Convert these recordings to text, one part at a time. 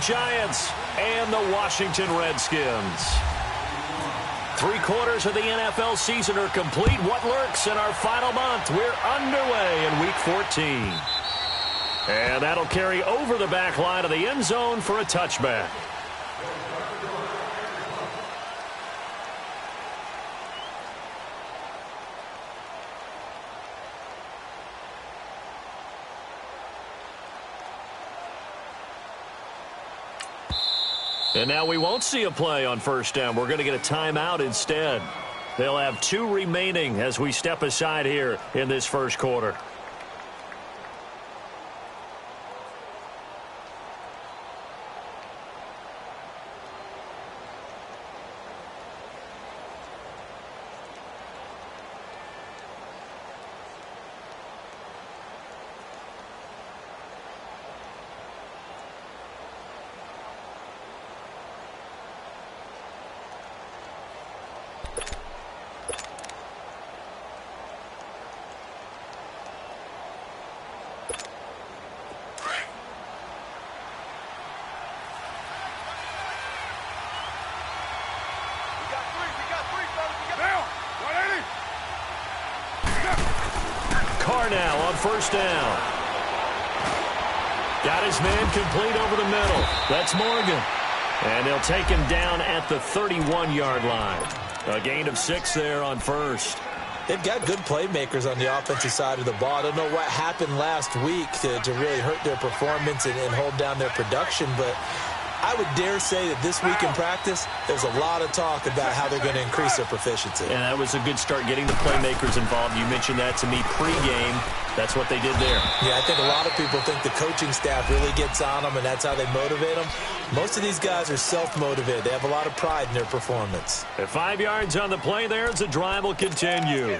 Giants and the Washington Redskins. 3/4 of the NFL season are complete. What lurks in our final month? We're underway in Week 14. And that'll carry over the back line of the end zone for a touchback. And now we won't see a play on first down. We're going to get a timeout instead. They'll have 2 remaining as we step aside here in this first quarter. Now on first down. Got his man complete over the middle. That's Morgan. And they'll take him down at the 31-yard line. A gain of 6 there on first. They've got good playmakers on the offensive side of the ball. I don't know what happened last week to really hurt their performance and hold down their production, but I would dare say that this week in practice, there's a lot of talk about how they're going to increase their proficiency. And that was a good start getting the playmakers involved. You mentioned that to me pregame. That's what they did there. Yeah, I think a lot of people think the coaching staff really gets on them, and that's how they motivate them. Most of these guys are self-motivated. They have a lot of pride in their performance. At 5 yards on the play there as the drive will continue.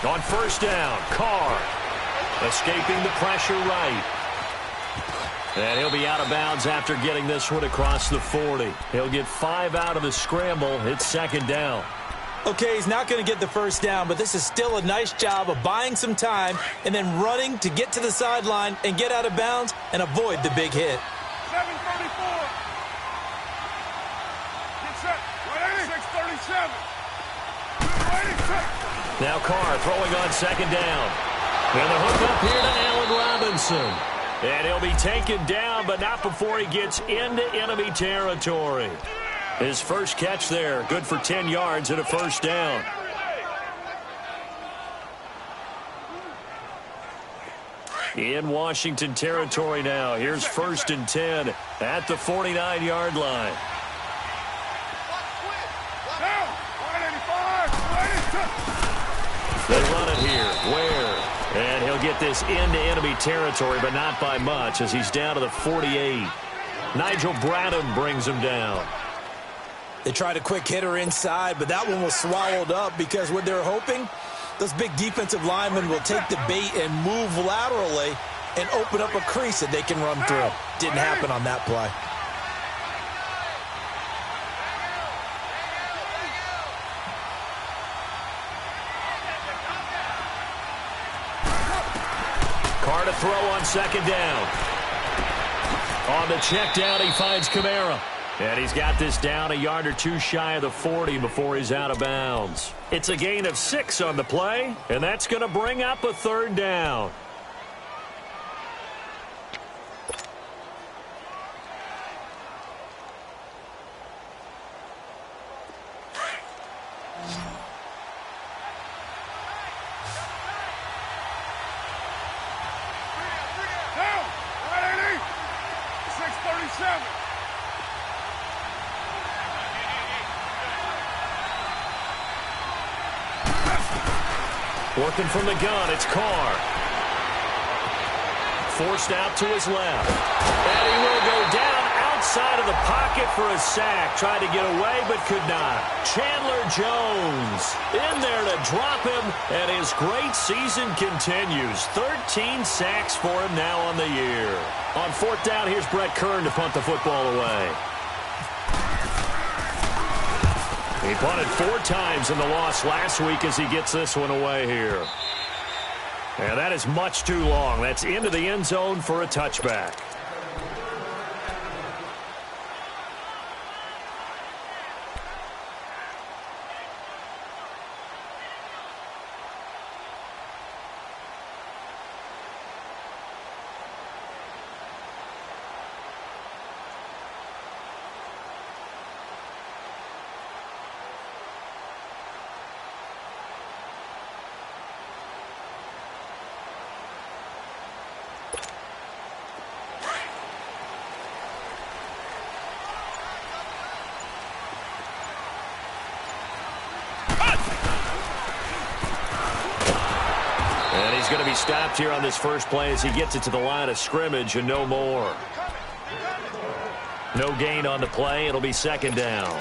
On first down, Carr escaping the pressure right. And he'll be out of bounds after getting this one across the 40. He'll get 5 out of the scramble. It's second down. Okay, he's not going to get the first down, but this is still a nice job of buying some time and then running to get to the sideline and get out of bounds and avoid the big hit. 7:34. Get set. 6:37. Now Carr throwing on second down. And the hook up here to Allen Robinson. And he'll be taken down, but not before he gets into enemy territory. His first catch there, good for 10 yards and a first down. In Washington territory now. Here's 1st and 10 at the 49-yard line. They run it here. Ware. And he'll get this into enemy territory, but not by much as he's down to the 48. Nigel Bradham brings him down. They tried a quick hitter inside, but that one was swallowed up because what they're hoping, those big defensive linemen will take the bait and move laterally and open up a crease that they can run through. Didn't happen on that play. Carr to throw on second down. On the check down, he finds Kamara. And he's got this down a yard or two shy of the 40 before he's out of bounds. It's a gain of 6 on the play, and that's going to bring up a third down. Working from the gun, it's Carr. Forced out to his left. And he will go down inside of the pocket for a sack. Tried to get away, but could not. Chandler Jones in there to drop him, and his great season continues. 13 sacks for him now on the year. On fourth down, here's Brett Kern to punt the football away. He punted 4 times in the loss last week as he gets this one away here. And that is much too long. That's into the end zone for a touchback. He's going to be stopped here on this first play as he gets it to the line of scrimmage and no more. No gain on the play. It'll be second down.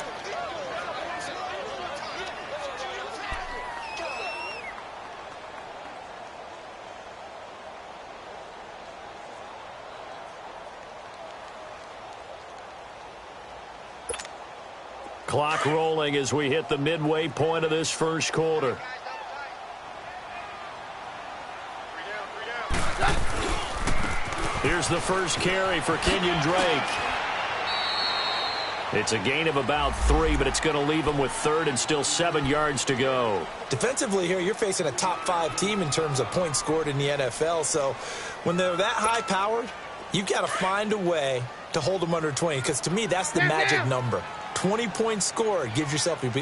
Clock rolling as we hit the midway point of this first quarter. Here's the first carry for Kenyon Drake. It's a gain of about 3, but it's going to leave him with third and still 7 yards to go. Defensively here, you're facing a top-5 team in terms of points scored in the NFL. So when they're that high-powered, you've got to find a way to hold them under 20, because to me, that's the magic number. 20 points scored, you give yourself your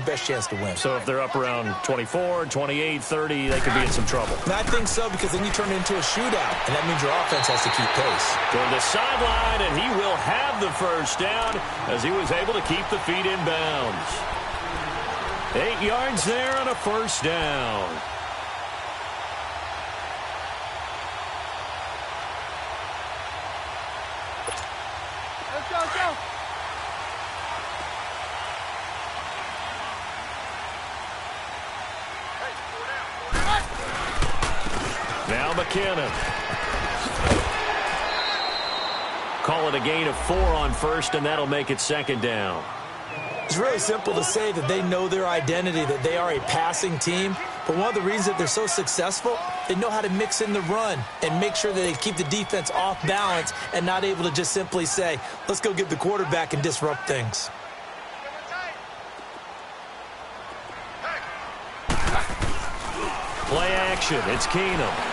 best chance to win. So if they're up around 24, 28, 30, they could be in some trouble. And I think so, because then you turn it into a shootout, and that means your offense has to keep pace. Toward the sideline, and he will have the first down as he was able to keep the feet in bounds. 8 yards there on a first down. Let's go. Now McKinnon. Call it a gain of 4 on first, and that'll make it second down. It's really simple to say that they know their identity, that they are a passing team. But one of the reasons that they're so successful, they know how to mix in the run and make sure that they keep the defense off balance and not able to just simply say, let's go get the quarterback and disrupt things. Play action. It's Keenum.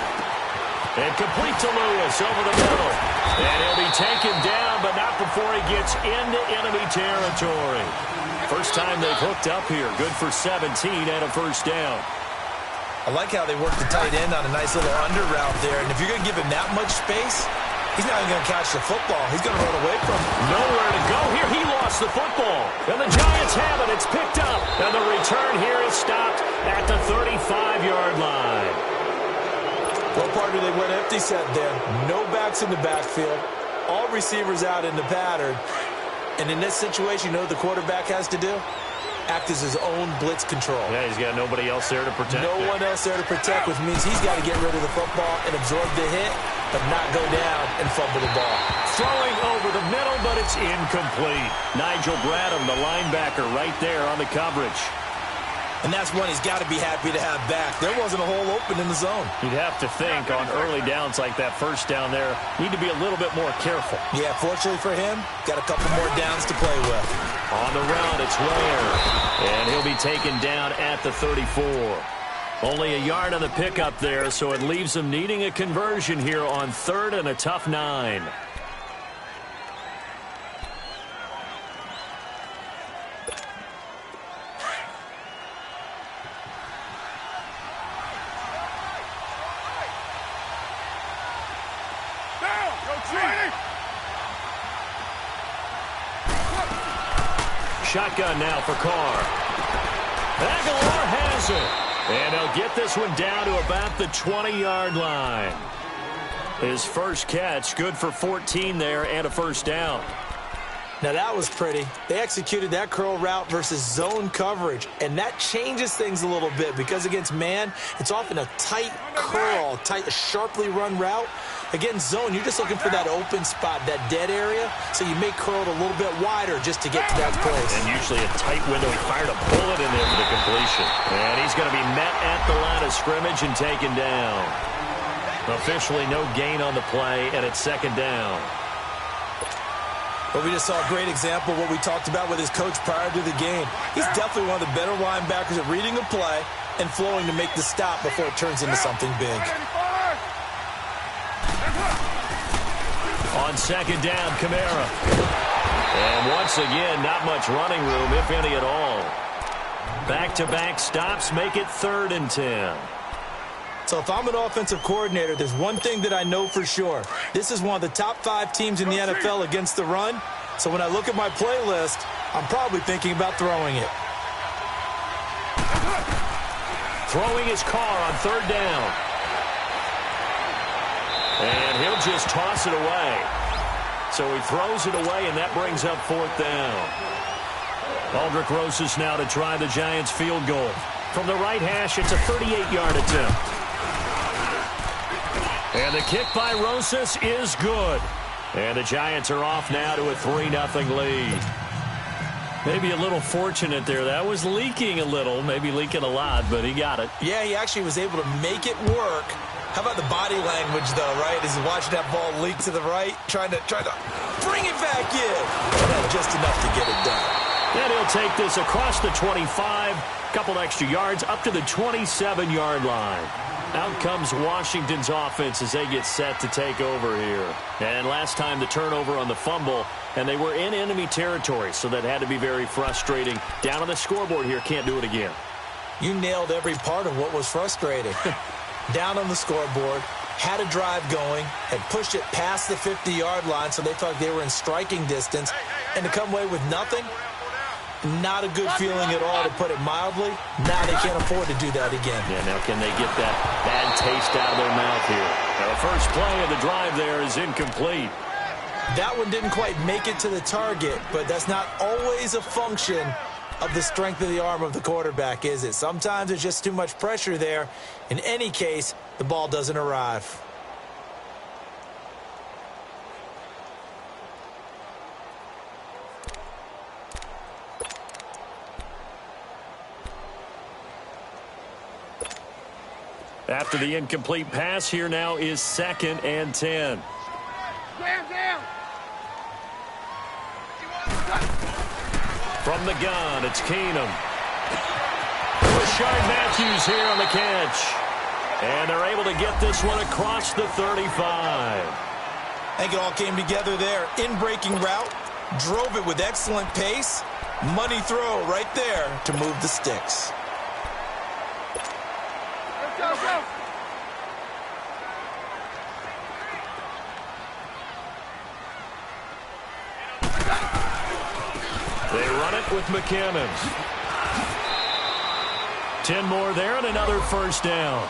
And complete to Lewis over the middle. And he'll be taken down, but not before he gets into enemy territory. First time they've hooked up here. Good for 17 and a first down. I like how they work the tight end on a nice little under route there. And if you're going to give him that much space, he's not even going to catch the football. He's going to run away from it. Nowhere to go here. He lost the football. And the Giants have it. It's picked up. And the return here is stopped at the 35-yard line. Well, partner, they went empty set there. No backs in the backfield. All receivers out in the pattern. And in this situation, you know what the quarterback has to do? Act as his own blitz control. Yeah, he's got nobody else there to protect. No one else there to protect, which means he's got to get rid of the football and absorb the hit, but not go down and fumble the ball. Throwing over the middle, but it's incomplete. Nigel Bradham, the linebacker, right there on the coverage. And that's one he's got to be happy to have back. There wasn't a hole open in the zone. You'd have to think on early downs like that first down there, need to be a little bit more careful. Yeah, fortunately for him, got a couple more downs to play with. On the run, it's Ware. And he'll be taken down at the 34. Only a yard on the pickup there, so it leaves him needing a conversion here on third and a tough 9. Shotgun now for Carr. Aguilar has it. And he'll get this one down to about the 20-yard line. His first catch, good for 14 there and a first down. Now that was pretty. They executed that curl route versus zone coverage, and that changes things a little bit because against man, it's often a tight curl, sharply run route. Against zone, you're just looking for that open spot, that dead area, so you may curl it a little bit wider just to get to that place. And usually a tight window. He fired a bullet in there for the completion. And he's going to be met at the line of scrimmage and taken down. Officially no gain on the play, and it's second down. But we just saw a great example of what we talked about with his coach prior to the game. He's definitely one of the better linebackers at reading a play and flowing to make the stop before it turns into something big. On second down, Kamara. And once again, not much running room, if any at all. Back-to-back stops make it 3rd and 10. So if I'm an offensive coordinator, there's one thing that I know for sure. This is one of the top 5 teams in the NFL against the run. So when I look at my playlist, I'm probably thinking about throwing it. Throwing his car on 3rd down. And he'll just toss it away. So he throws it away, and that brings up 4th down. Aldrick Rosas now to try the Giants' field goal. From the right hash, it's a 38-yard attempt. And the kick by Rosas is good. And the Giants are off now to a 3-0 lead. Maybe a little fortunate there. That was leaking a little, maybe leaking a lot, but he got it. Yeah, he actually was able to make it work. How about the body language, though, right? As he's watching that ball leak to the right, trying to bring it back in. And just enough to get it done. And he'll take this across the 25, couple extra yards, up to the 27-yard line. Out comes Washington's offense as they get set to take over here. And last time the turnover on the fumble, and they were in enemy territory, so that had to be very frustrating. Down on the scoreboard here, can't do it again. You nailed every part of what was frustrating. Down on the scoreboard, had a drive going, had pushed it past the 50-yard line, so they thought they were in striking distance, and to come away with nothing, not a good feeling at all, to put it mildly. Now they can't afford to do that again. Yeah, now can they get that bad taste out of their mouth here? Now the first play of the drive there is incomplete. That one didn't quite make it to the target, but that's not always a function of the strength of the arm of the quarterback, is it? Sometimes there's just too much pressure there. In any case, the ball doesn't arrive. After the incomplete pass, here now is 2nd and 10. Jam. From the gun, it's Keenum. Rashard Matthews here on the catch. And they're able to get this one across the 35. I think it all came together there. In-breaking route, drove it with excellent pace. Money throw right there to move the sticks. Go. They run it with McKinnon. 10 more there and another first down.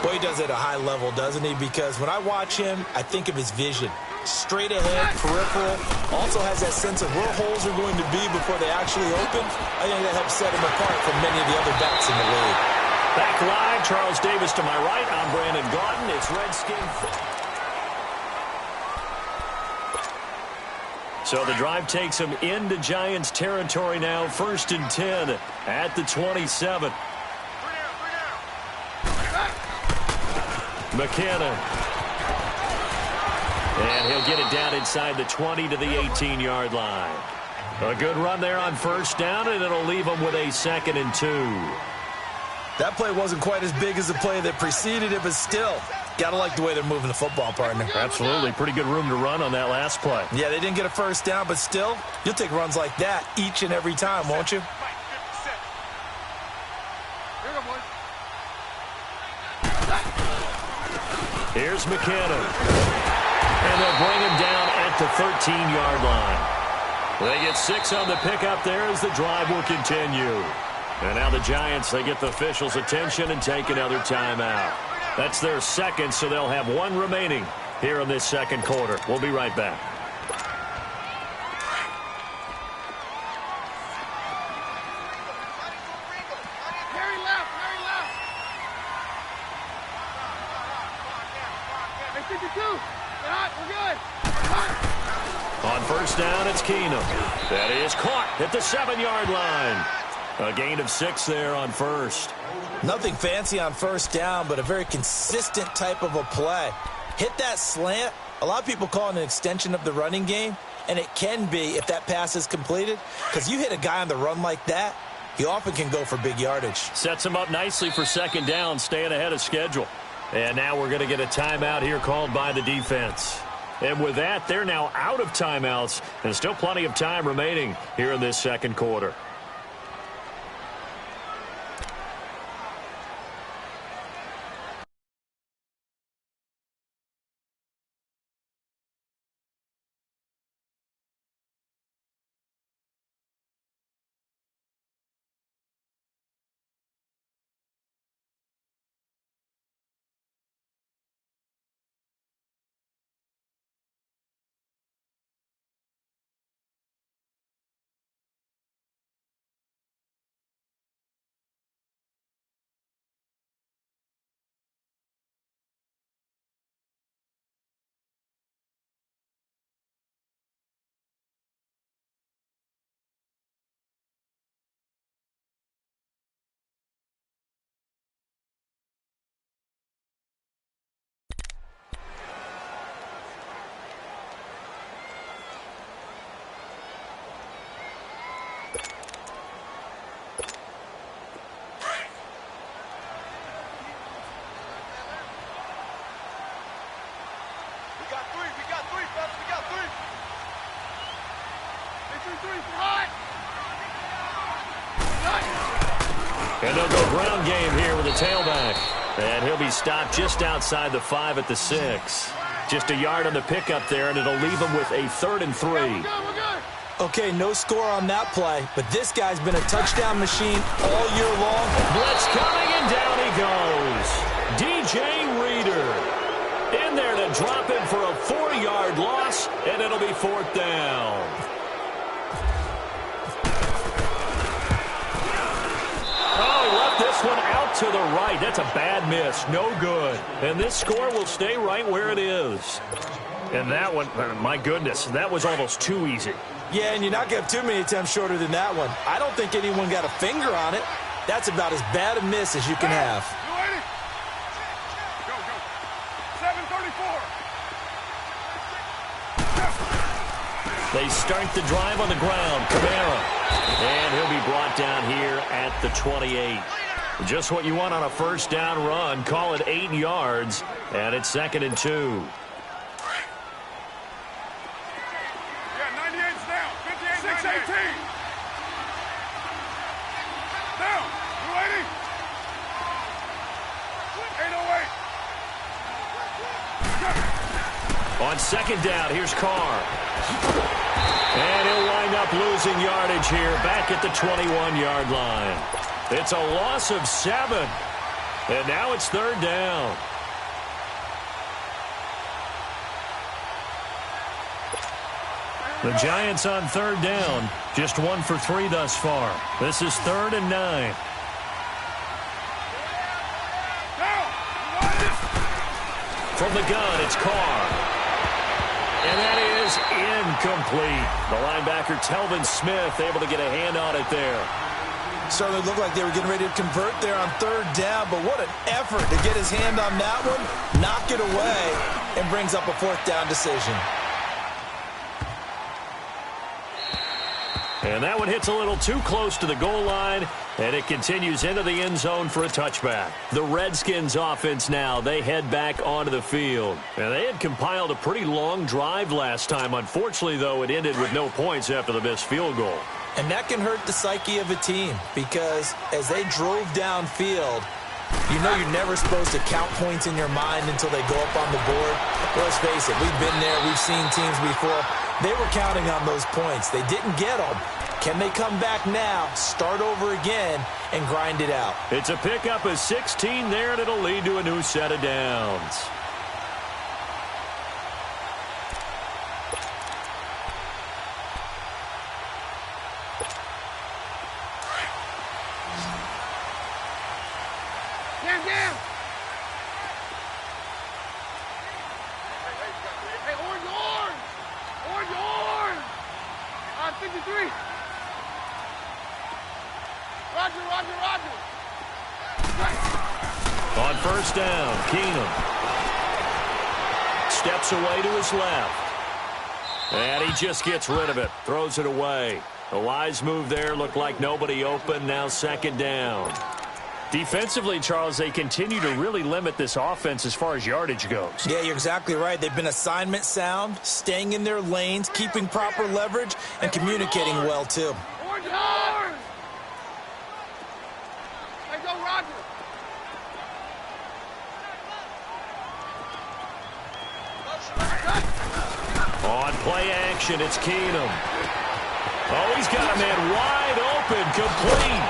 Boy, he does it at a high level, doesn't he? Because when I watch him, I think of his vision. Straight ahead, peripheral. Also has that sense of where holes are going to be before they actually open. I think that helps set him apart from many of the other backs in the league. Back live, Charles Davis to my right. I'm Brandon Gaudin. It's Redskin. So the drive takes him into Giants territory now. 1st and 10 at the 27. McKinnon. And he'll get it down inside the 20 to the 18-yard line. A good run there on 1st down, and it'll leave him with a 2nd and 2. That play wasn't quite as big as the play that preceded it, but still, got to like the way they're moving the football, partner. Absolutely. Pretty good room to run on that last play. Yeah, they didn't get a 1st down, but still, you'll take runs like that each and every time, won't you? Here's McKinnon. And they'll bring him down at the 13-yard line. They get 6 on the pickup there as the drive will continue. And now the Giants, they get the officials' attention and take another timeout. That's their 2nd, so they'll have 1 remaining here in this 2nd quarter. We'll be right back. 52. Get hot. We're good. Hot. On first down, it's Keenum. That is caught at the 7-yard line. A gain of 6 there on first. Nothing fancy on first down, but a very consistent type of a play. Hit that slant. A lot of people call it an extension of the running game, and it can be if that pass is completed, because you hit a guy on the run like that, he often can go for big yardage. Sets him up nicely for second down, staying ahead of schedule. And now we're going to get a timeout here called by the defense. And with that, they're now out of timeouts, and still plenty of time remaining here in this second quarter. And they'll go ground game here with a tailback. And he'll be stopped just outside the 5 at the 6. Just a yard on the pickup there, and it'll leave him with a 3rd and 3. We're good. Okay, no score on that play, but this guy's been a touchdown machine all year long. Blitz coming, and down he goes. DJ Reader in there to drop him for a 4-yard loss, and it'll be 4th down. This one out to the right. That's a bad miss. No good. And this score will stay right where it is. And that one, my goodness, that was almost too easy. Yeah, and you're not going to have too many attempts shorter than that one. I don't think anyone got a finger on it. That's about as bad a miss as you can have. You ready? Go. 7:34. They start the drive on the ground. Kamara. And he'll be brought down here at the 28. Just what you want on a first down run. Call it 8 yards. And it's 2nd and 2. Yeah, 98's down. 58, 618. Down. You ready? 808. On second down, here's Carr. And he'll wind up losing yardage here back at the 21-yard line. It's a loss of 7. And now it's 3rd down. The Giants on 3rd down. Just 1 for 3 thus far. This is 3rd and 9. From the gun, it's Carr. And that is incomplete. The linebacker, Telvin Smith, able to get a hand on it there. Certainly looked like they were getting ready to convert there on 3rd down, but what an effort to get his hand on that one, knock it away, and brings up a 4th down decision. And that one hits a little too close to the goal line, and it continues into the end zone for a touchback. The Redskins offense now, they head back onto the field. And they had compiled a pretty long drive last time. Unfortunately, though, it ended with no points after the missed field goal. And that can hurt the psyche of a team because as they drove downfield, you know you're never supposed to count points in your mind until they go up on the board. Let's face it, we've been there, we've seen teams before. They were counting on those points. They didn't get them. Can they come back now, start over again, and grind it out? It's a pickup of 16 there, and it'll lead to a new set of downs. Down. On first down, Keenum steps away to his left. And he just gets rid of it, throws it away. A wise move there, looked like nobody open, now second down. Defensively, Charles, they continue to really limit this offense as far as yardage goes. Yeah, you're exactly right. They've been assignment sound, staying in their lanes, keeping proper leverage, and communicating well, too. On play action, it's Keenum. Oh, he's got a man wide open, complete.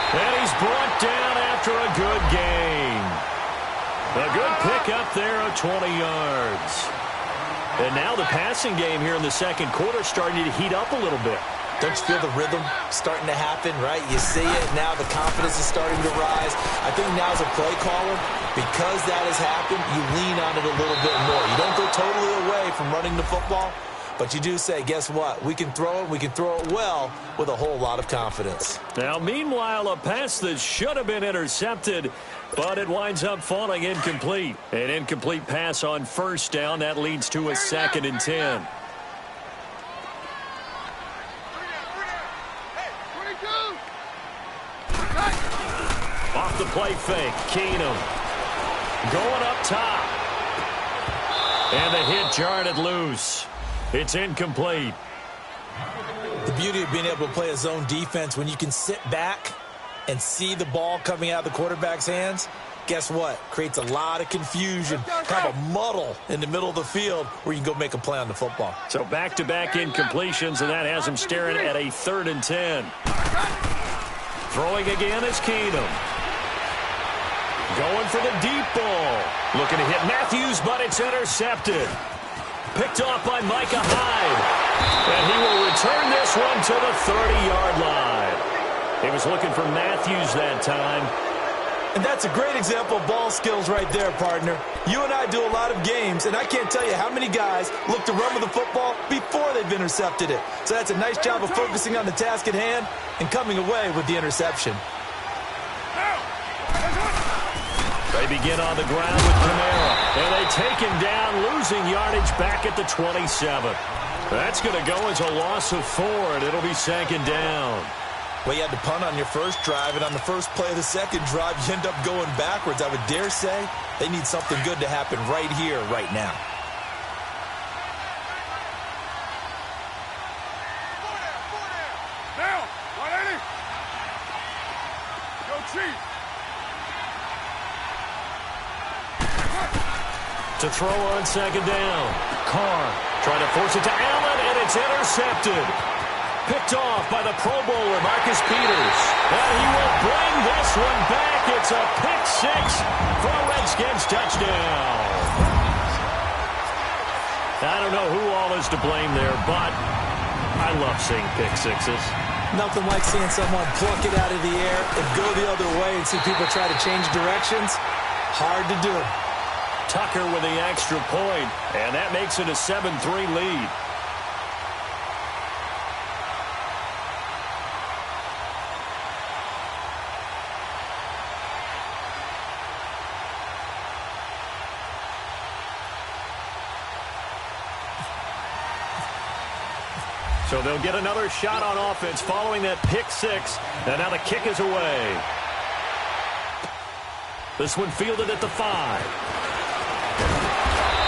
And he's brought down after a good gain. A good pickup there of 20 yards. And now the passing game here in the second quarter starting to heat up a little bit. Don't you feel the rhythm starting to happen, right? You see it now. The confidence is starting to rise. I think now as a play caller, because that has happened, you lean on it a little bit more. You don't go totally away from running the football, but you do say, guess what? We can throw it. We can throw it well with a whole lot of confidence. Now, meanwhile, a pass that should have been intercepted, but it winds up falling incomplete. An incomplete pass on first down. That leads to a 2nd and 10. Off the play fake, Keenum going up top. And the hit jarred it loose. It's incomplete. The beauty of being able to play a zone defense, when you can sit back and see the ball coming out of the quarterback's hands, guess what? Creates a lot of confusion, kind of a muddle in the middle of the field where you can go make a play on the football. So back-to-back incompletions, and that has him staring at a 3rd and 10. Throwing again is Keenum. Going for the deep ball. Looking to hit Matthews, but it's intercepted. Picked off by Micah Hyde. And he will return this one to the 30-yard line. He was looking for Matthews that time. And that's a great example of ball skills right there, partner. You and I do a lot of games, and I can't tell you how many guys look to run with the football before they've intercepted it. So that's a nice job of focusing on the task at hand and coming away with the interception. They begin on the ground with Camara, and they take him down, losing yardage back at the 27. That's going to go as a loss of 4, and it'll be 2nd down. Well, you had to punt on your first drive, and on the first play of the second drive, you end up going backwards. I would dare say they need something good to happen right here, right now. Now, 180. Go Chief. To throw on 2nd down. Carr trying to force it to Allen, and it's intercepted. Picked off by the Pro Bowler, Marcus Peters. And he will bring this one back. It's a pick 6 for a Redskins touchdown. I don't know who all is to blame there, but I love seeing pick 6s. Nothing like seeing someone pluck it out of the air and go the other way and see people try to change directions. Hard to do. Tucker with the extra point, and that makes it a 7-3 lead. So they'll get another shot on offense following that pick 6, and now the kick is away. This one fielded at the 5.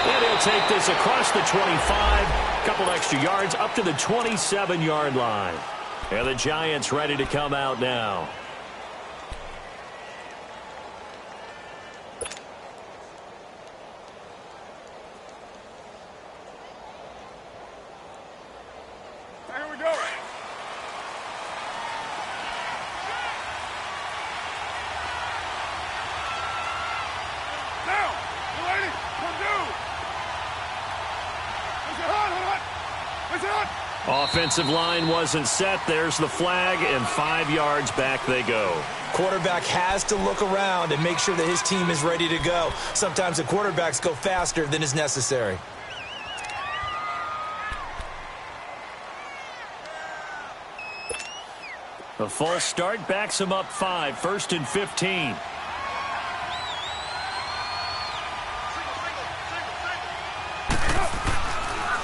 And he'll take this across the 25. Couple extra yards up to the 27-yard line. And the Giants ready to come out now. Here we go. Now, the lady, come do. Offensive line wasn't set. There's the flag, and 5 yards back they go. Quarterback has to look around and make sure that his team is ready to go. Sometimes the quarterbacks go faster than is necessary. A false start backs him up 5, 1st and 15.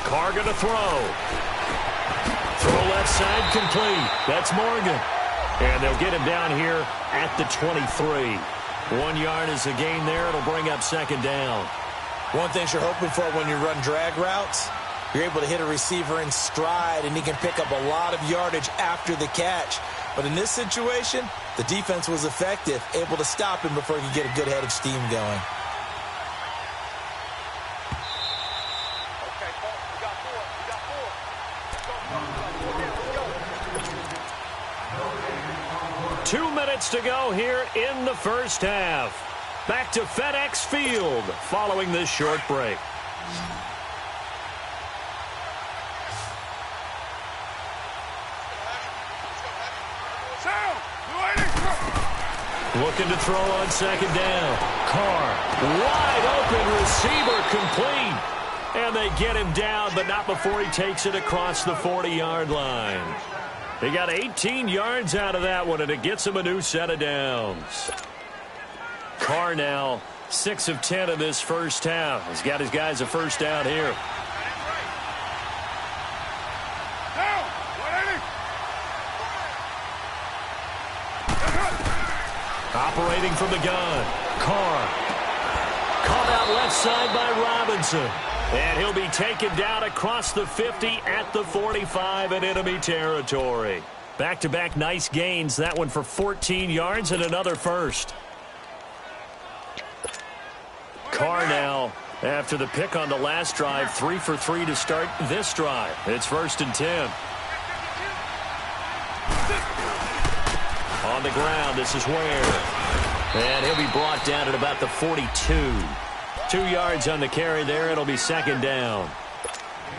Carr going to throw. Throw left side complete. That's Morgan. And they'll get him down here at the 23. 1 yard is a gain there. It'll bring up second down. One thing you're hoping for when you run drag routes, you're able to hit a receiver in stride, and he can pick up a lot of yardage after the catch. But in this situation, the defense was effective, able to stop him before he could get a good head of steam going. Okay, we got four. We got four. Let's go. 2 minutes to go here in the first half. Back to FedEx Field following this short break. Looking to throw on second down. Carr, wide open receiver, complete. And they get him down, but not before he takes it across the 40-yard line. They got 18 yards out of that one, and it gets him a new set of downs. Carr now 6 of 10 in this first half. He's got his guys a first down here. Operating from the gun. Carr. Caught out left side by Robinson. And he'll be taken down across the 50 at the 45 in enemy territory. Back-to-back nice gains. That one for 14 yards and another first. Carr now, after the pick on the last drive, 3 for 3 to start this drive. It's 1st and 10. On the ground, this is Ware. And he'll be brought down at about the 42. 2 yards on the carry there. It'll be second down.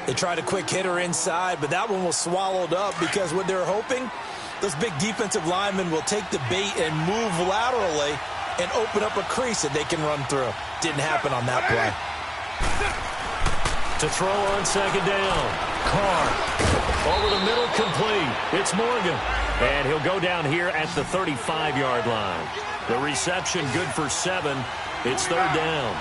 They tried a quick hitter inside, but that one was swallowed up because what they're hoping, those big defensive linemen will take the bait and move laterally and open up a crease that they can run through. Didn't happen on that play. To throw on second down. Carr. Over the middle, complete. It's Morgan. And he'll go down here at the 35-yard line. The reception good for 7. It's third down.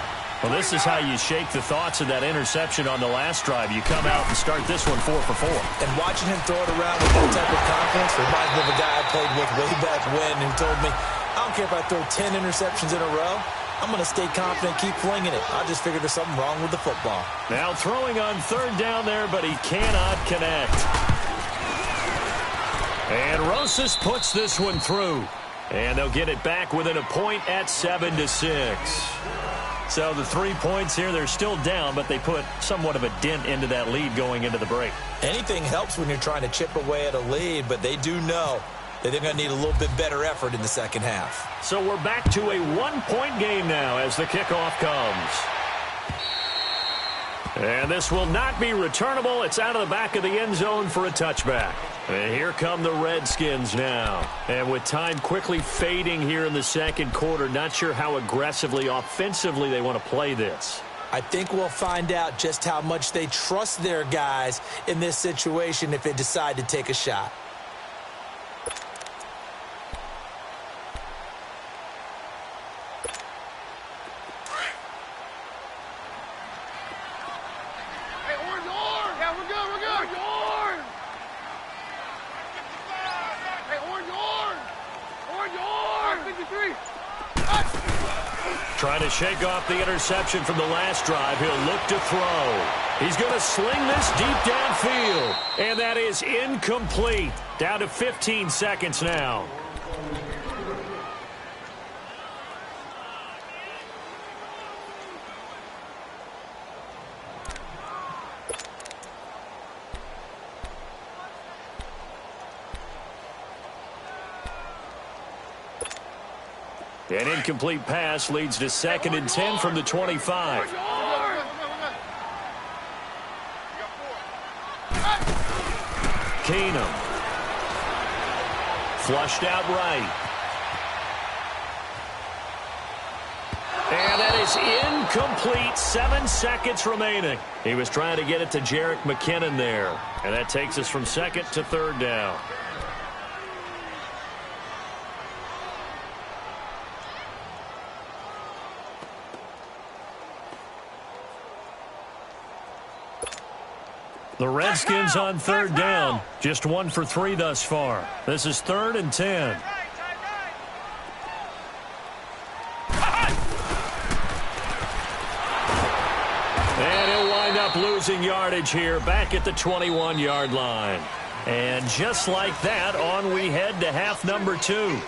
Well, this is how you shake the thoughts of that interception on the last drive. You come out and start this one 4 for 4. And watching him throw it around with that type of confidence reminds me of a guy I played with way back when who told me, I don't care if I throw 10 interceptions in a row. I'm going to stay confident, keep flinging it. I just figured there's something wrong with the football. Now throwing on third down there, but he cannot connect. And Rosas puts this one through. And they'll get it back within a point at 7-6. So the 3 points here, they're still down, but they put somewhat of a dent into that lead going into the break. Anything helps when you're trying to chip away at a lead, but they do know that they're going to need a little bit better effort in the second half. So we're back to a 1-point game now as the kickoff comes. And this will not be returnable. It's out of the back of the end zone for a touchback. And here come the Redskins now. And with time quickly fading here in the second quarter, not sure how aggressively, offensively they want to play this. I think we'll find out just how much they trust their guys in this situation if they decide to take a shot. Trying to shake off the interception from the last drive. He'll look to throw. He's going to sling this deep downfield. And that is incomplete. Down to 15 seconds now. An incomplete pass leads to 2nd and 10 from the 25. Keenum. Flushed out right. And that is incomplete. 7 seconds remaining. He was trying to get it to Jerick McKinnon there. And that takes us from 2nd to 3rd down. The Redskins on third down. Just 1 for 3 thus far. This is 3rd and 10. And he'll wind up losing yardage here back at the 21-yard line. And just like that, on we head to half number 2.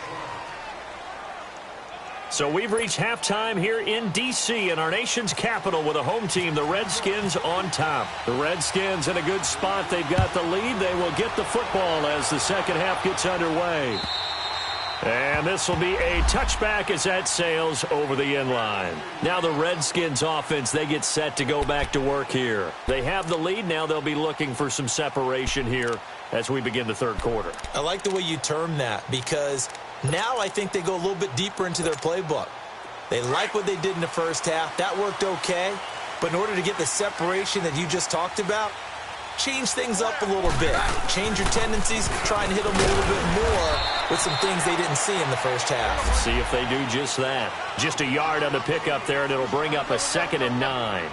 So we've reached halftime here in D.C. in our nation's capital with a home team, the Redskins, on top. The Redskins in a good spot. They've got the lead. They will get the football as the second half gets underway. And this will be a touchback as that sails over the end line. Now the Redskins offense, they get set to go back to work here. They have the lead. Now they'll be looking for some separation here as we begin the third quarter. I like the way you term that because now I think they go a little bit deeper into their playbook. They like what they did in the first half. That worked okay. But in order to get the separation that you just talked about, change things up a little bit. Change your tendencies. Try and hit them a little bit more with some things they didn't see in the first half. See if they do just that. Just a yard on the pickup there, and it'll bring up a 2nd and 9.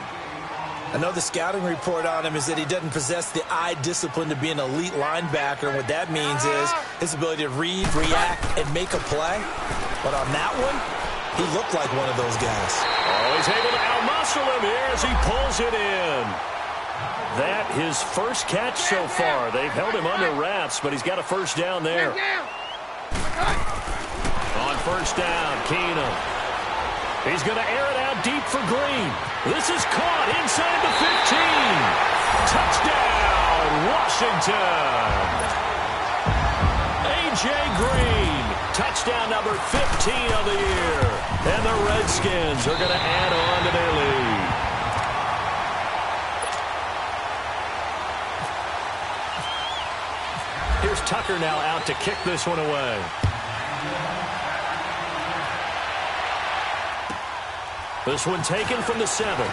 I know the scouting report on him is that he doesn't possess the eye discipline to be an elite linebacker. And what that means is his ability to read, react, and make a play. But on that one, he looked like one of those guys. Oh, he's able to outmuscle him here as he pulls it in. That his first catch so far. They've held him under wraps, but he's got a first down there. On first down, Keenum. He's going to air it out deep for Green. This is caught inside the 15. Touchdown, Washington. A.J. Green, touchdown number 15 of the year. And the Redskins are going to add on to their lead. Here's Tucker now out to kick this one away. This one taken from the 7.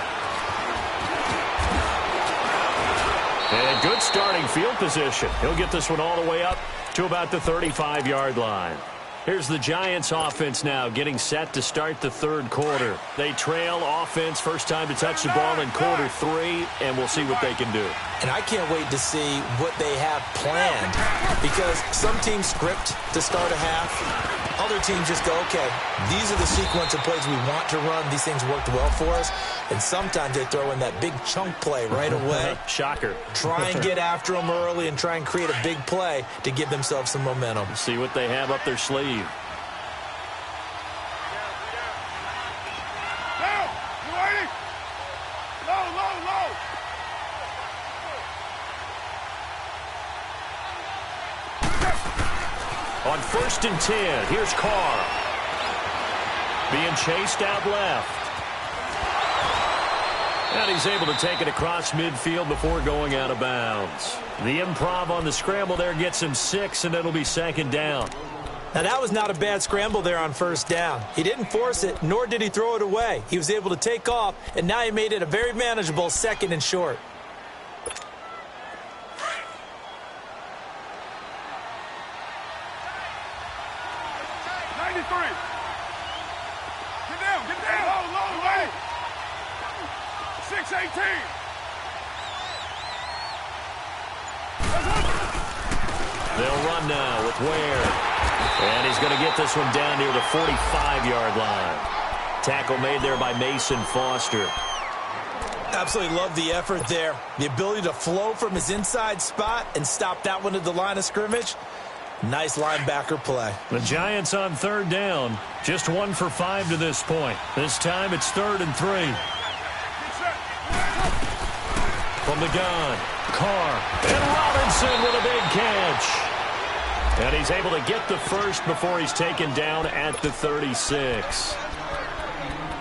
And good starting field position. He'll get this one all the way up to about the 35-yard line. Here's the Giants offense now getting set to start the third quarter. They trail offense, first time to touch the ball in quarter 3, and we'll see what they can do. And I can't wait to see what they have planned because some teams script to start a half. Other teams just go, okay, these are the sequence of plays we want to run. These things worked well for us. And sometimes they throw in that big chunk play right away. Shocker. Try and get after them early and try and create a big play to give themselves some momentum. See what they have up their sleeve. Down. You ready? Low, low, low. On 1st and 10, here's Carr. Being chased out left. And he's able to take it across midfield before going out of bounds. The improv on the scramble there gets him 6, and it'll be 2nd down. Now, that was not a bad scramble there on first down. He didn't force it, nor did he throw it away. He was able to take off, and now he made it a very manageable 2nd and short. Get down. Low, low. 6-18. They'll run now with Ware. And he's going to get this one down near the 45-yard line. Tackle made there by Mason Foster. Absolutely love the effort there. The ability to flow from his inside spot and stop that one at the line of scrimmage. Nice linebacker play. The Giants on third down. Just 1 for 5 to this point. This time it's 3rd and 3. From the gun, Carr. And Robinson with a big catch. And he's able to get the first before he's taken down at the 36.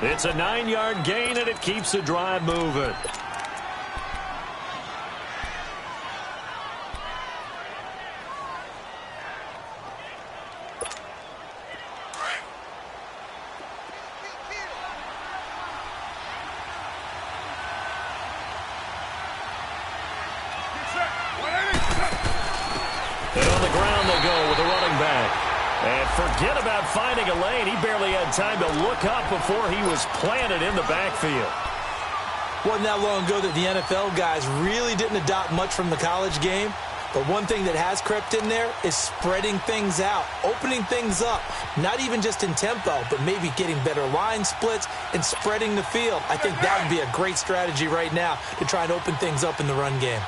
It's a 9-yard gain, and it keeps the drive moving. And on the ground they go with the running back. And forget about finding a lane. He barely had time to look up before he was planted in the backfield. Wasn't that long ago that the NFL guys really didn't adopt much from the college game. But one thing that has crept in there is spreading things out, opening things up, not even just in tempo, but maybe getting better line splits and spreading the field. I think that would be a great strategy right now to try and open things up in the run game.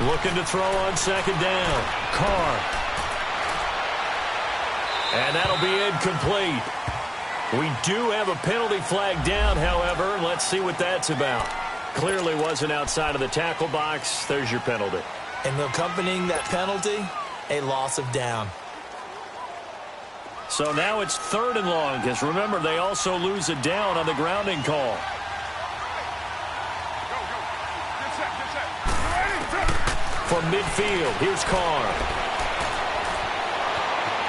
Looking to throw on second down. Carr. And that'll be incomplete. We do have a penalty flag down, however. Let's see what that's about. Clearly wasn't outside of the tackle box. There's your penalty. And accompanying that penalty, a loss of down. So now it's 3rd and long, because remember, they also lose a down on the grounding call. From midfield, here's Carr.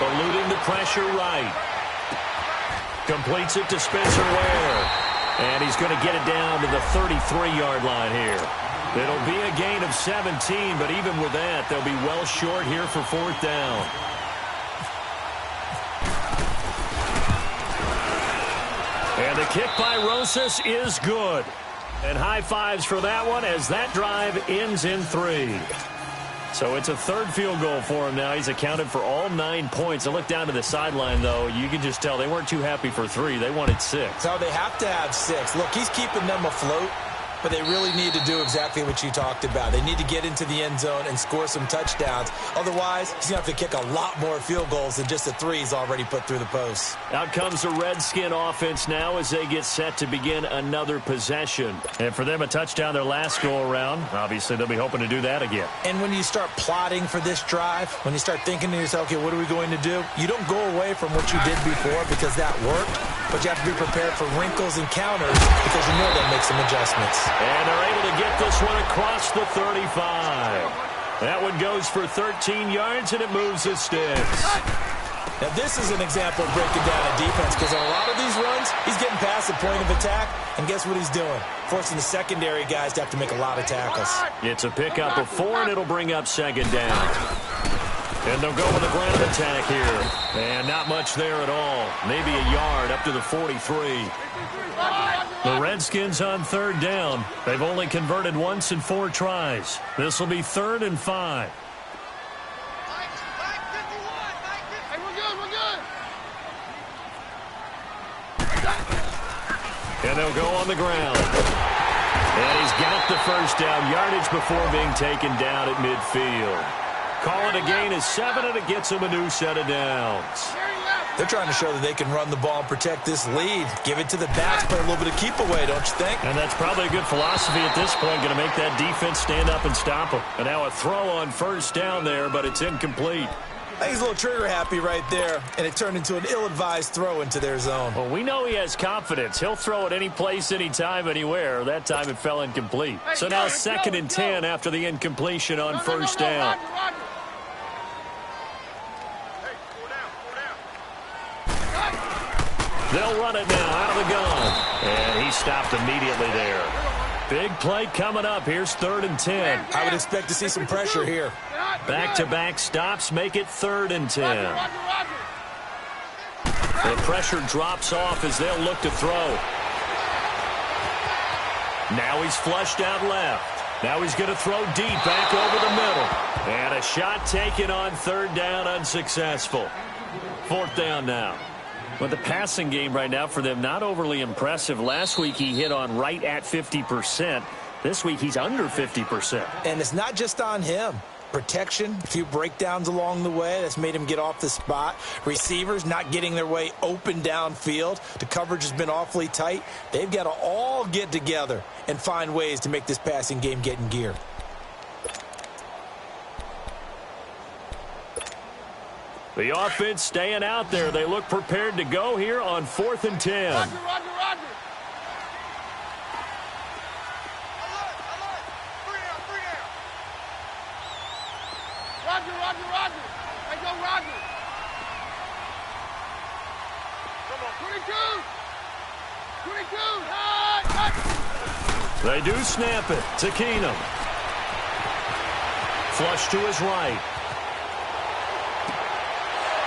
Eluding the pressure right. Completes it to Spencer Ware. And he's going to get it down to the 33-yard line here. It'll be a gain of 17, but even with that, they'll be well short here for 4th down. And the kick by Rosas is good. And high fives for that one as that drive ends in 3. So it's a 3rd field goal for him now. He's accounted for all 9 points. I look down to the sideline, though. You can just tell they weren't too happy for 3. They wanted 6. So they have to have 6. Look, he's keeping them afloat, but they really need to do exactly what you talked about. They need to get into the end zone and score some touchdowns. Otherwise, he's going to have to kick a lot more field goals than just the 3 he's already put through the post. Out comes the Redskin offense now as they get set to begin another possession. And for them, a touchdown their last go-around. Obviously, they'll be hoping to do that again. And when you start plotting for this drive, when you start thinking to yourself, okay, what are we going to do? You don't go away from what you did before because that worked, but you have to be prepared for wrinkles and counters because you know they'll make some adjustments. And they're able to get this one across the 35. That one goes for 13 yards, and it moves the sticks. Now, this is an example of breaking down a defense because on a lot of these runs, he's getting past the point of attack, and guess what he's doing? Forcing the secondary guys to have to make a lot of tackles. It's a pickup of 4, and it'll bring up 2nd down. And they'll go with a ground attack here. And not much there at all. Maybe a yard up to the 43. The Redskins on 3rd down. They've only converted once in 4 tries. This will be 3rd and 5. Hey, we're good. And they'll go on the ground. And he's got the 1st down yardage before being taken down at midfield. Call it a gain of 7, and it gets him a new set of downs. They're trying to show that they can run the ball and protect this lead. Give it to the backs, play a little bit of keep away, don't you think? And that's probably a good philosophy at this point, going to make that defense stand up and stop them. And now a throw on 1st down there, but it's incomplete. I think he's a little trigger happy right there, and it turned into an ill-advised throw into their zone. Well, we know he has confidence. He'll throw it any place, anytime, anywhere. That time it fell incomplete. So now 2nd and 10 after the incompletion on 1st down. They'll run it now out of the gun. And he stopped immediately there. Big play coming up. Here's 3rd and 10. I would expect to see some pressure here. Back-to-back stops make it 3rd and 10. The pressure drops off as they'll look to throw. Now he's flushed out left. Now he's going to throw deep back over the middle. And a shot taken on 3rd down, unsuccessful. 4th down now. But the passing game right now for them, not overly impressive. Last week he hit on right at 50%. This week he's under 50%. And it's not just on him. Protection, a few breakdowns along the way. That's made him get off the spot. Receivers not getting their way open downfield. The coverage has been awfully tight. They've got to all get together and find ways to make this passing game get in gear. The offense staying out there. They look prepared to go here on 4th and 10. Roger. Hey, go, Roger. Come on, 22. They do snap it to Keenum. Flush to his right.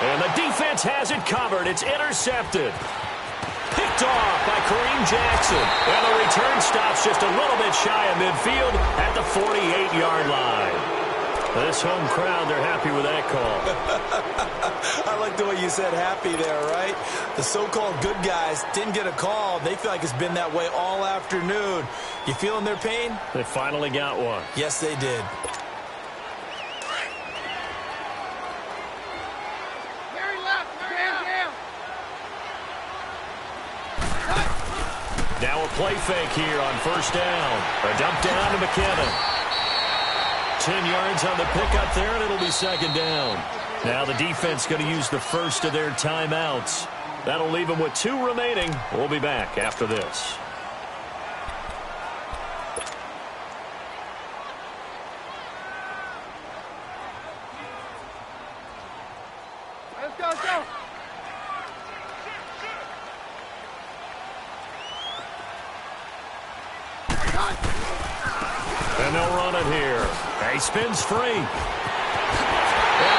And the defense has it covered. It's intercepted. Picked off by Kareem Jackson. And the return stops just a little bit shy of midfield at the 48-yard line. This home crowd, they're happy with that call. I like the way you said happy there, right? The so-called good guys didn't get a call. They feel like it's been that way all afternoon. You feeling their pain? They finally got one. Yes, they did. Now a play fake here on first down. A dump down to McKinnon. 10 yards on the pickup there, and it'll be second down. Now the defense going to use the first of their timeouts. That'll leave them with 2 remaining. We'll be back after this. Let's go, let's go. And they'll run it here. He spins free. And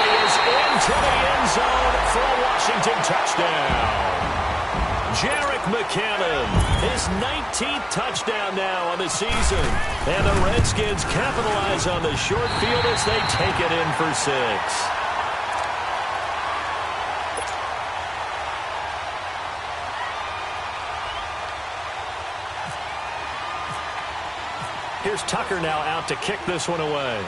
he is into the end zone for a Washington touchdown. Jerick McKinnon, his 19th touchdown now on the season. And the Redskins capitalize on the short field as they take it in for 6. Here's Tucker now out to kick this one away.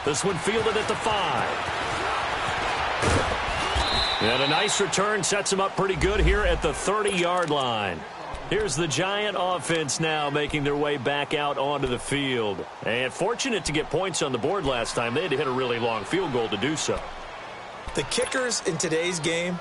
This one fielded at the 5. And a nice return sets him up pretty good here at the 30-yard line. Here's the Giant offense now making their way back out onto the field. And fortunate to get points on the board last time. They had to hit a really long field goal to do so. The kickers in today's game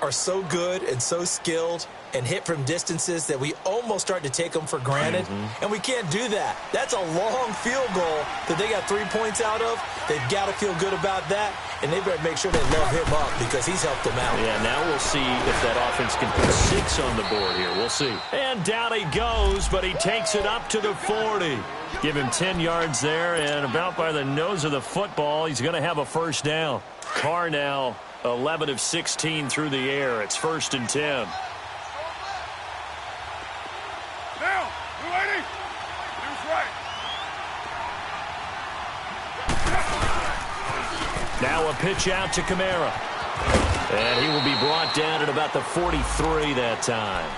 are so good and so skilled and hit from distances that we almost start to take them for granted. And we can't do that. That's a long field goal that they got 3 points out of. They've got to feel good about that, and they better make sure they love him up because he's helped them out. Yeah, now we'll see if that offense can put 6 on the board here. We'll see. And down he goes, but he takes it up to the 40. Give him 10 yards there, and about by the nose of the football, he's going to have a first down. Carr now 11 of 16 through the air. It's 1st and 10. Now, you ready? Who's right? Now a pitch out to Kamara. And he will be brought down at about the 43 that time.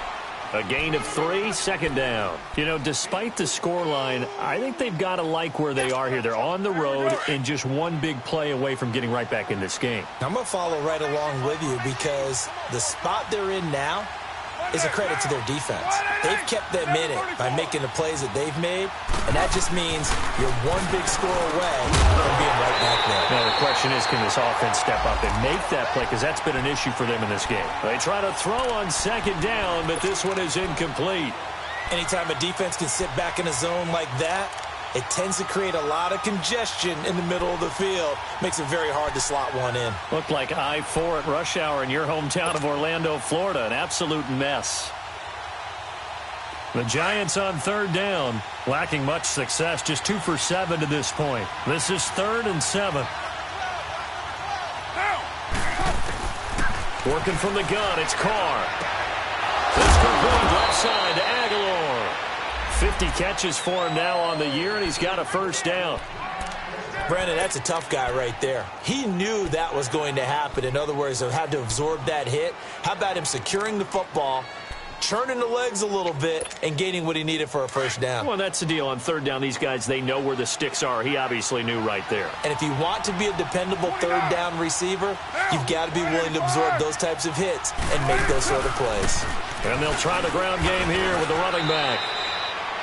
A gain of 3, 2nd down. You know, despite the scoreline, I think they've got to like where they are here. They're on the road and just one big play away from getting right back in this game. I'm going to follow right along with you because the spot they're in now is a credit to their defense. They've kept them in it by making the plays that they've made, and that just means you're one big score away from being right back there. Now the question is, can this offense step up and make that play? Because that's been an issue for them in this game. They try to throw on 2nd down, but this one is incomplete. Anytime a defense can sit back in a zone like that, it tends to create a lot of congestion in the middle of the field. Makes it very hard to slot one in. Looked like I-4 at rush hour in your hometown of Orlando, Florida. An absolute mess. The Giants on 3rd down, lacking much success, just 2 for 7 to this point. This is 3rd and 7. Working from the gun, it's Carr. It's complete left side to Aguilar. 50 catches for him now on the year, and he's got a first down. Brandon, that's a tough guy right there. He knew that was going to happen. In other words, he had to absorb that hit. How about him securing the football, churning the legs a little bit, and gaining what he needed for a first down? Well, that's the deal. On 3rd down, these guys, they know where the sticks are. He obviously knew right there. And if you want to be a dependable 3rd down receiver, you've got to be willing to absorb those types of hits and make those sort of plays. And they'll try the ground game here with the running back.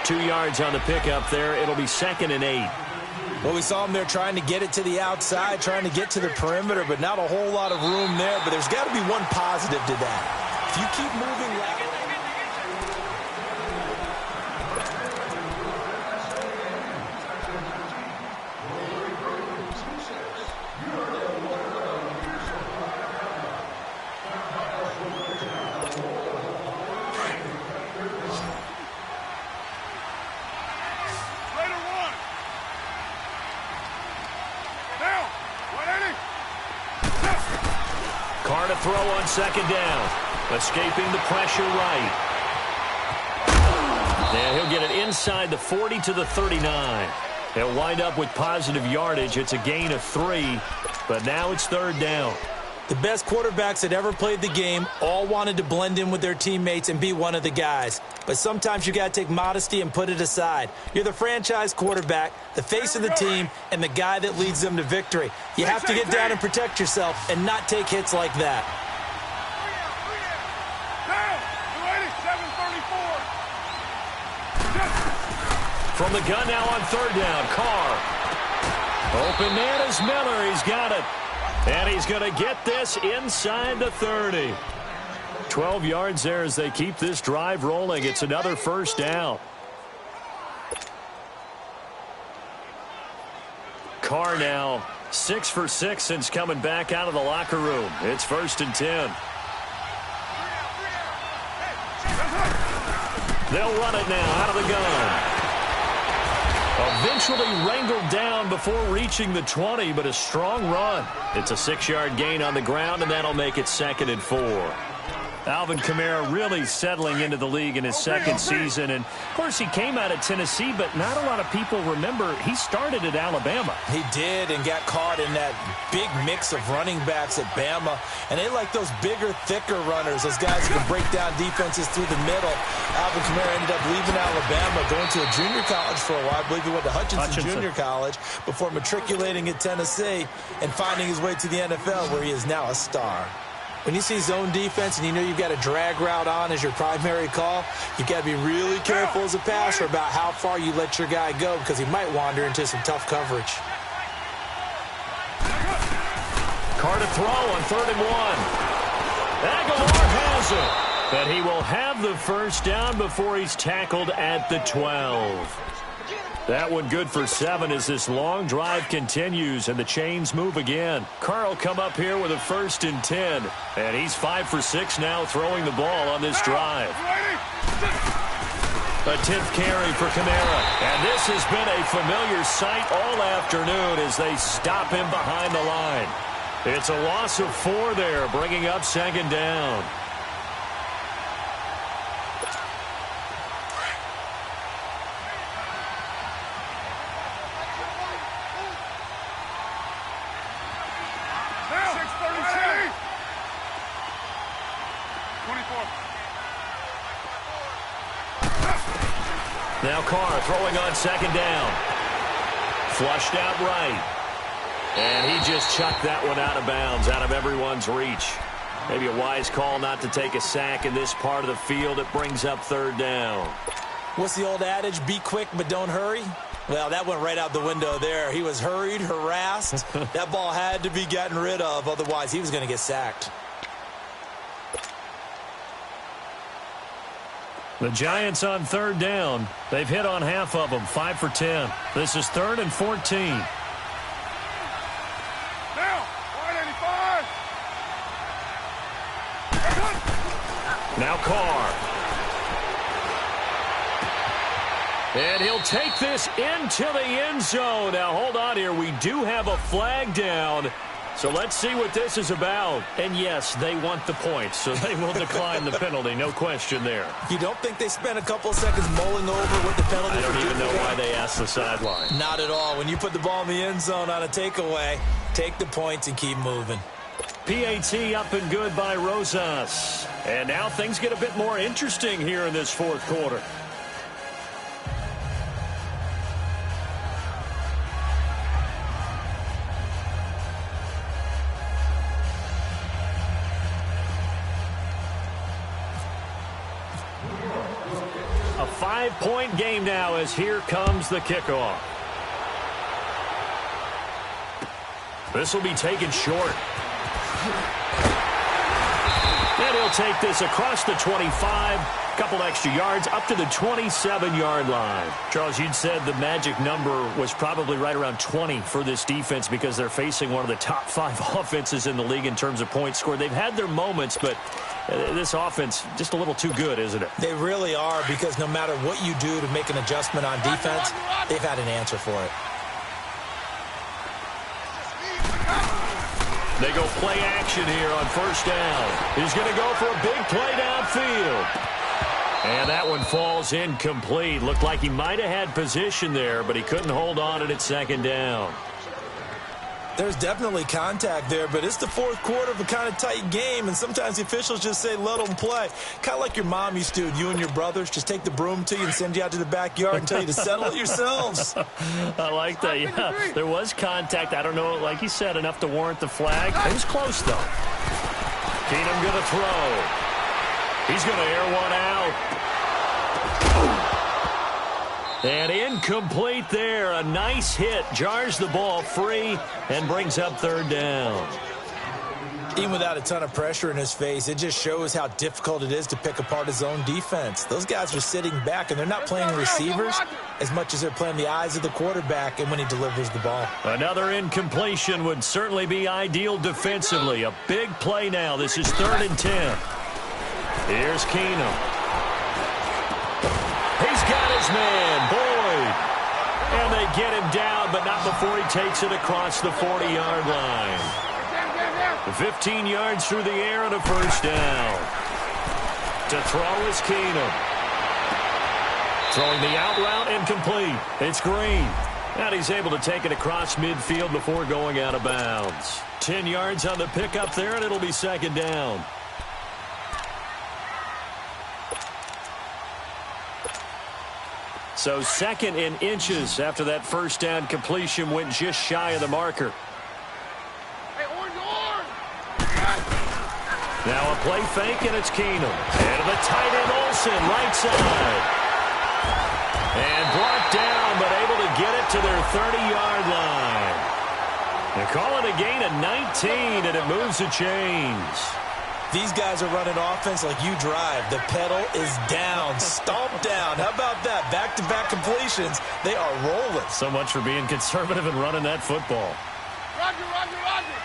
2 yards on the pickup there. It'll be 2nd and 8. Well, we saw him there trying to get it to the outside, trying to get to the perimeter, but not a whole lot of room there. But there's got to be one positive to that. If you keep moving laterally. Carr to throw on second down. Escaping the pressure right. And he'll get it inside the 40 to the 39. He'll wind up with positive yardage. It's a gain of 3, but now it's third down. The best quarterbacks that ever played the game all wanted to blend in with their teammates and be one of the guys. But sometimes you got to take modesty and put it aside. You're the franchise quarterback, the face of the team, and the guy that leads them to victory. You have to get down and protect yourself and not take hits like that. From the gun now on third down, Carr. Open man is Miller. He's got it. And he's going to get this inside the 30. 12 yards there as they keep this drive rolling. It's another first down. Carr now 6 for 6 since coming back out of the locker room. It's 1st and 10. They'll run it now out of the gun. Eventually wrangled down before reaching the 20, but a strong run. It's a 6-yard gain on the ground, and that'll make it 2nd and 4. Alvin Kamara really settling into the league in his second season. And, of course, he came out of Tennessee, but not a lot of people remember he started at Alabama. He did and got caught in that big mix of running backs at Bama. And they like those bigger, thicker runners, those guys who can break down defenses through the middle. Alvin Kamara ended up leaving Alabama, going to a junior college for a while. I believe he went to Hutchinson Junior College before matriculating at Tennessee and finding his way to the NFL, where he is now a star. When you see zone defense and you know you've got a drag route on as your primary call, you've got to be really careful as a passer about how far you let your guy go, because he might wander into some tough coverage. Carr to throw on 3rd and 1. Aguilar has it. But he will have the first down before he's tackled at the 12. That one good for 7 as this long drive continues and the chains move again. Carr will come up here with a 1st and 10. And he's 5 for 6 now throwing the ball on this drive. A 10th carry for Kamara. And this has been a familiar sight all afternoon as they stop him behind the line. It's a loss of 4 there, bringing up 2nd down. Now Carr throwing on 2nd down. Flushed out right. And he just chucked that one out of bounds, out of everyone's reach. Maybe a wise call not to take a sack in this part of the field. It brings up 3rd down. What's the old adage? Be quick, but don't hurry. Well, that went right out the window there. He was hurried, harassed. That ball had to be gotten rid of. Otherwise, he was going to get sacked. The Giants on 3rd down. They've hit on half of them, 5 for 10. This is 3rd and 14. Now, 185. Now Carr. And he'll take this into the end zone. Now, hold on here. We do have a flag down. So let's see what this is about. And, yes, they want the points, so they will decline the penalty. No question there. You don't think they spent a couple of seconds mulling over what the penalty I don't even know why they asked the sideline. Not at all. When you put the ball in the end zone on a takeaway, take the points and keep moving. PAT up and good by Rosas. And now things get a bit more interesting here in this 4th quarter. A 5-point game now as here comes the kickoff. This will be taken short. And he'll take this across the 25, couple extra yards, up to the 27-yard line. Charles, you'd said the magic number was probably right around 20 for this defense because they're facing one of the top 5 offenses in the league in terms of points scored. They've had their moments, but this offense just a little too good, isn't it? They really are, because no matter what you do to make an adjustment on defense, they've had an answer for it. They go play action here on first down. He's going to go for a big play downfield. And that one falls incomplete. Looked like he might have had position there, but he couldn't hold on at second down. There's definitely contact there, but it's the fourth quarter of a kind of tight game, and sometimes the officials just say, let them play. Kind of like your mom used to, you and your brothers, just take the broom to you and send you out to the backyard and tell you to settle it yourselves. I like that, yeah. There was contact. I don't know, like you said, enough to warrant the flag. It was close, though. Keenum going to throw. He's going to air one out. And incomplete there. A nice hit. Jars the ball free and brings up third down. Even without a ton of pressure in his face, it just shows how difficult it is to pick apart his own defense. Those guys are sitting back, and they're not playing receivers as much as they're playing the eyes of the quarterback and when he delivers the ball. Another incompletion would certainly be ideal defensively. A big play now. This is 3rd and 10. Here's Keenum. He's got his man, Boyd. And they get him down, but not before he takes it across the 40-yard line. 15 yards through the air and a first down. To throw is Keenum. Throwing the out route incomplete. It's Green. And he's able to take it across midfield before going out of bounds. 10 yards on the pickup there, and it'll be second down. So 2nd in inches after that first down completion went just shy of the marker. Now a play fake, and it's Keenum. And the tight end Olsen, right side. And brought down, but able to get it to their 30-yard line. They call it a gain of 19, and it moves the chains. These guys are running offense like you drive. The pedal is down, stomped down. How about that? Back-to-back completions. They are rolling. So much for being conservative and running that football. Roger, Roger, Roger.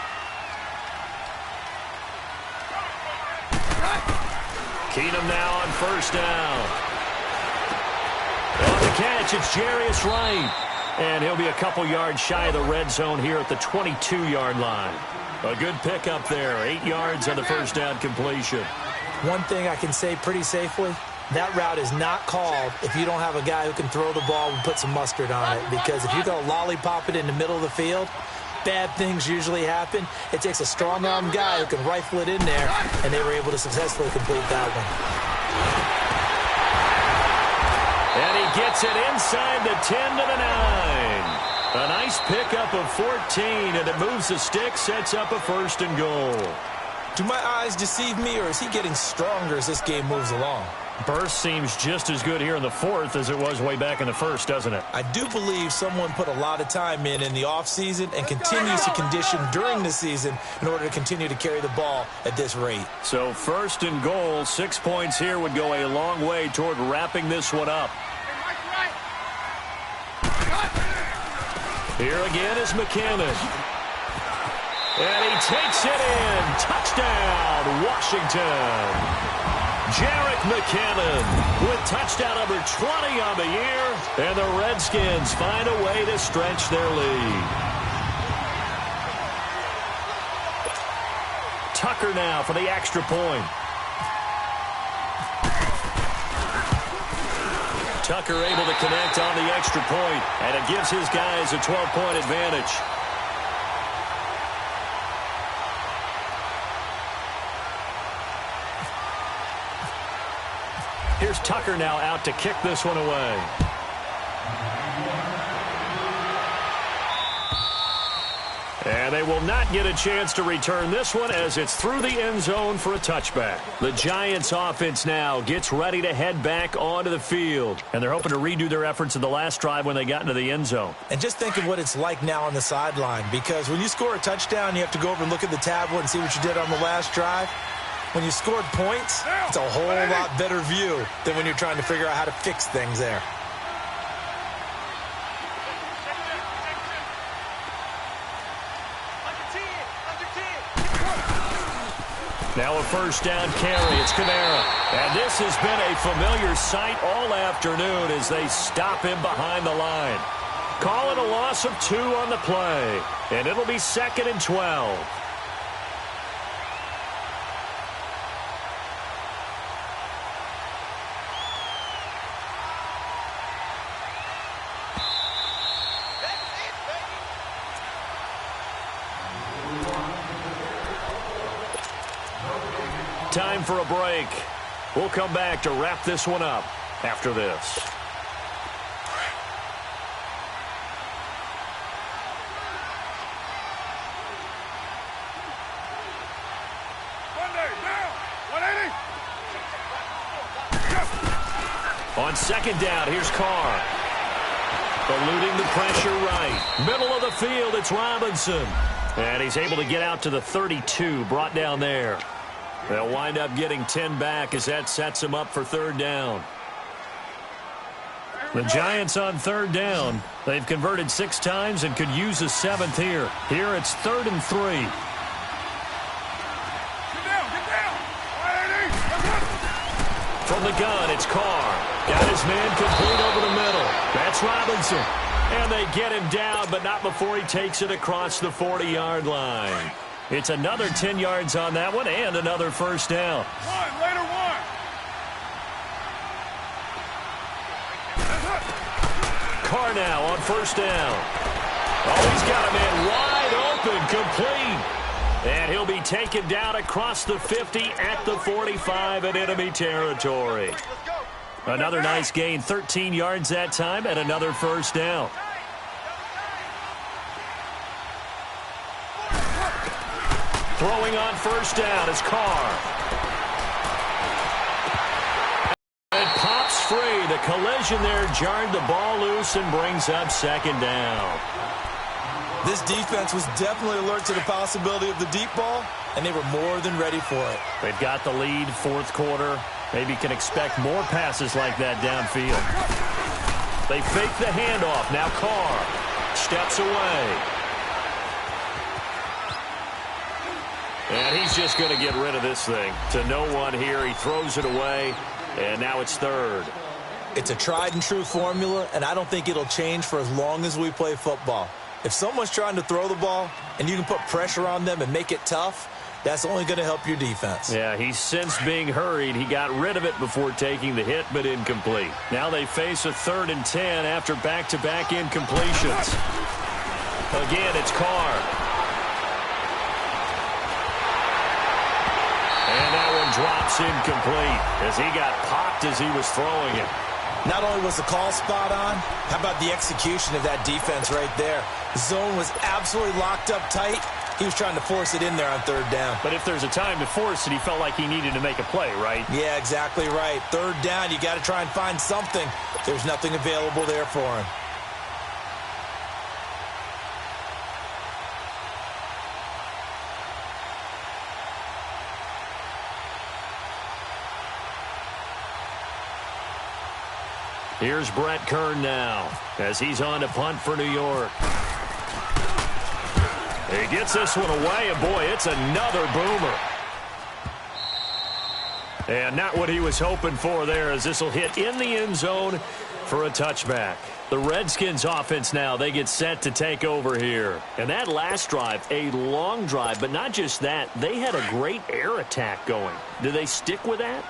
Keenum now on first down. On the catch, it's Jarius Wright. And he'll be a couple yards shy of the red zone here at the 22-yard line. A good pickup there. 8 yards on the first down completion. One thing I can say pretty safely, that route is not called if you don't have a guy who can throw the ball and put some mustard on it. Because if you go lollipop it in the middle of the field, bad things usually happen. It takes a strong-arm guy who can rifle it in there, and they were able to successfully complete that one. And he gets it inside the 10 to the 9. A nice pickup of 14, and it moves the stick, sets up a 1st and goal. Do my eyes deceive me, or is he getting stronger as this game moves along? Burst seems just as good here in the 4th as it was way back in the 1st, doesn't it? I do believe someone put a lot of time in the offseason and continues to condition during the season in order to continue to carry the ball at this rate. So 1st and goal, 6 points here would go a long way toward wrapping this one up. Here again is McKinnon. And he takes it in. Touchdown, Washington. Jerick McKinnon with touchdown number 20 on the year. And the Redskins find a way to stretch their lead. Tucker now for the extra point. Tucker able to connect on the extra point, and it gives his guys a 12-point advantage. Here's Tucker now out to kick this one away. And they will not get a chance to return this one as it's through the end zone for a touchback. The Giants offense now gets ready to head back onto the field. And they're hoping to redo their efforts in the last drive when they got into the end zone. And just think of what it's like now on the sideline, because when you score a touchdown, you have to go over and look at the tablet and see what you did on the last drive. When you scored points, it's a whole lot better view than when you're trying to figure out how to fix things there. Now a first down carry. It's Kamara. And this has been a familiar sight all afternoon as they stop him behind the line. Call it a loss of 2 on the play. And it'll be 2nd and 12. time for a break. We'll come back to wrap this one up after this. On second down, here's Carr. Eluding the pressure right. Middle of the field, it's Robinson. And he's able to get out to the 32, brought down there. They'll wind up getting 10 back as that sets him up for third down. The Giants on third down. They've converted 6 times and could use a 7th here. Here it's 3rd and 3. From the gun, it's Carr. Got his man complete over the middle. That's Robinson. And they get him down, but not before he takes it across the 40-yard line. It's another 10 yards on that one and another first down. Carr now on first down. Oh, he's got a man wide open, complete. And he'll be taken down across the 50 at the 45 in enemy territory. Another nice gain, 13 yards that time, and another first down. Throwing on first down is Carr. It pops free. The collision there jarred the ball loose and brings up second down. This defense was definitely alert to the possibility of the deep ball, and they were more than ready for it. They've got the lead, fourth quarter. Maybe can expect more passes like that downfield. They fake the handoff. Now Carr steps away. And he's just going to get rid of this thing. To no one here. He throws it away, and now it's third. It's a tried-and-true formula, and I don't think it'll change for as long as we play football. If someone's trying to throw the ball and you can put pressure on them and make it tough, that's only going to help your defense. Yeah, he's since being hurried. He got rid of it before taking the hit, but incomplete. Now they face a 3rd and 10 after back-to-back incompletions. Again, it's Carr. And that one drops incomplete as he got popped as he was throwing it. Not only was the call spot on, how about the execution of that defense right there? The zone was absolutely locked up tight. He was trying to force it in there on third down. But if there's a time to force it, he felt like he needed to make a play, right? Yeah, exactly right. Third down, you got to try and find something. There's nothing available there for him. Here's Brett Kern now as he's on to punt for New York. He gets this one away, and boy, it's another boomer. And not what he was hoping for there, as this will hit in the end zone for a touchback. The Redskins offense now, they get set to take over here. And that last drive, a long drive, but not just that, they had a great air attack going. Do they stick with that?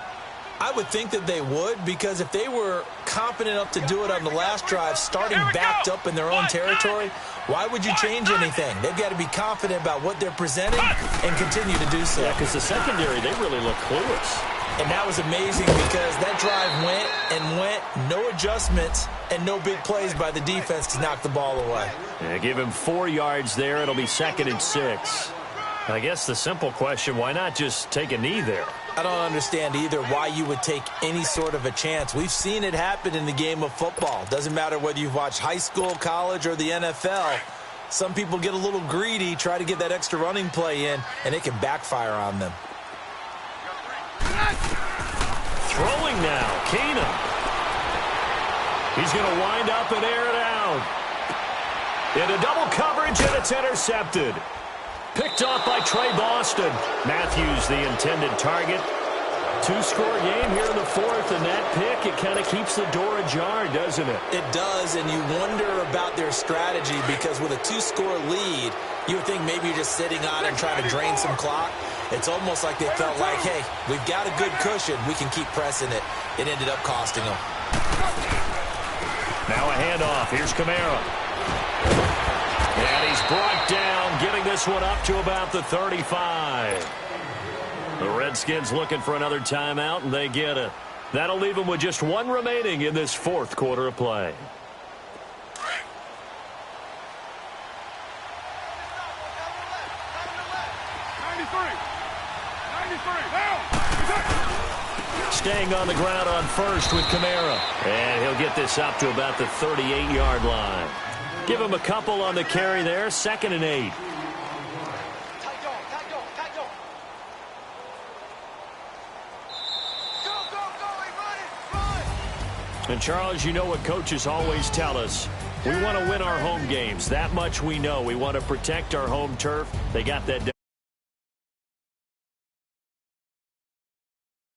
I would think that they would, because if they were confident enough to do it on the last drive, starting backed up in their own territory, why would you change anything? They've got to be confident about what they're presenting and continue to do so. Yeah, because the secondary, they really look clueless. And that was amazing because that drive went and went, no adjustments, and no big plays by the defense to knock the ball away. Yeah, give him 4 yards there. It'll be 2nd and 6. I guess the simple question, why not just take a knee there? I don't understand either why you would take any sort of a chance. We've seen it happen in the game of football. Doesn't matter whether you've watched high school, college, or the NFL. Some people get a little greedy, try to get that extra running play in, and it can backfire on them. Throwing now, Keenum. He's going to wind up and air it out. Into double coverage, and it's intercepted. Picked off by Trey Boston. Matthews, the intended target. 2-score game here in the 4th, and that pick, it kind of keeps the door ajar, doesn't it? It does, and you wonder about their strategy because with a 2-score lead, you would think maybe you're just sitting on it and trying to drain some clock. It's almost like they felt like, hey, we've got a good cushion. We can keep pressing it. It ended up costing them. Now a handoff. Here's Kamara. And he's brought down, getting this one up to about the 35. The Redskins looking for another timeout, and they get it. That'll leave them with just one remaining in this fourth quarter of play. Staying on the ground on first with Kamara. And he'll get this up to about the 38-yard line. Give him a couple on the carry there. 2nd and 8. And, Charles, you know what coaches always tell us. We want to win our home games. That much we know. We want to protect our home turf. They got that done.